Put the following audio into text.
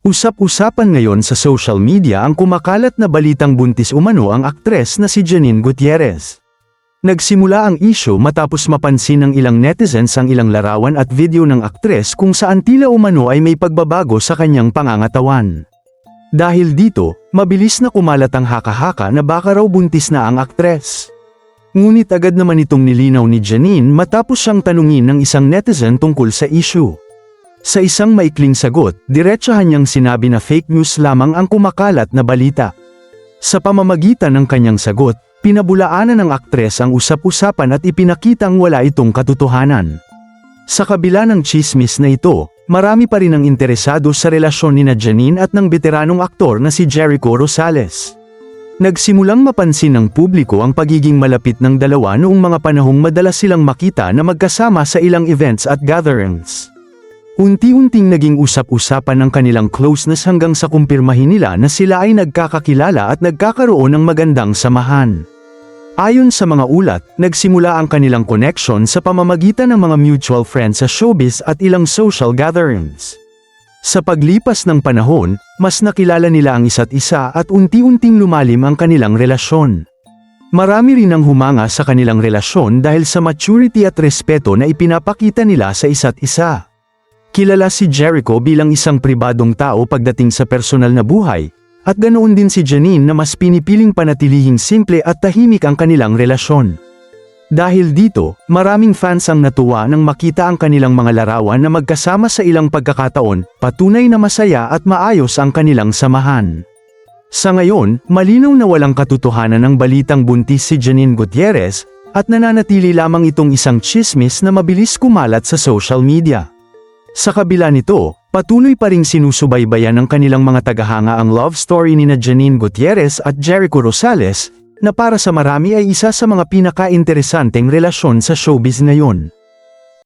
Usap-usapan ngayon sa social media ang kumakalat na balitang buntis umano ang aktres na si Janine Gutierrez. Nagsimula ang issue matapos mapansin ng ilang netizens ang ilang larawan at video ng aktres kung saan tila umano ay may pagbabago sa kanyang pangangatawan. Dahil dito, mabilis na kumalat ang haka-haka na baka raw buntis na ang aktres. Ngunit agad naman itong nilinaw ni Janine matapos siyang tanungin ng isang netizen tungkol sa issue. Sa isang maikling sagot, diretsahan niyang sinabi na fake news lamang ang kumakalat na balita. Sa pamamagitan ng kanyang sagot, pinabulaanan ng aktres ang usap-usapan at ipinakitang wala itong katotohanan. Sa kabila ng tsismis na ito, marami pa rin ang interesado sa relasyon nina Janine at ng veteranong aktor na si Jericho Rosales. Nagsimulang mapansin ng publiko ang pagiging malapit ng dalawa noong mga panahong madalas silang makita na magkasama sa ilang events at gatherings. Unti-unting naging usap-usapan ng kanilang closeness hanggang sa kumpirmahin nila na sila ay nagkakakilala at nagkakaroon ng magandang samahan. Ayon sa mga ulat, nagsimula ang kanilang connection sa pamamagitan ng mga mutual friends sa showbiz at ilang social gatherings. Sa paglipas ng panahon, mas nakilala nila ang isa't isa at unti-unting lumalim ang kanilang relasyon. Marami rin ang humanga sa kanilang relasyon dahil sa maturity at respeto na ipinapakita nila sa isa't isa. Kilala si Jericho bilang isang pribadong tao pagdating sa personal na buhay, at ganoon din si Janine na mas pinipiling panatilihing simple at tahimik ang kanilang relasyon. Dahil dito, maraming fans ang natuwa nang makita ang kanilang mga larawan na magkasama sa ilang pagkakataon, patunay na masaya at maayos ang kanilang samahan. Sa ngayon, malinaw na walang katotohanan ng balitang buntis si Janine Gutierrez, at nananatili lamang itong isang tsismis na mabilis kumalat sa social media. Sa kabila nito, patuloy pa ring sinusubaybayan ng kanilang mga tagahanga ang love story nina Janine Gutierrez at Jericho Rosales, na para sa marami ay isa sa mga pinaka-interesanteng relasyon sa showbiz ngayon.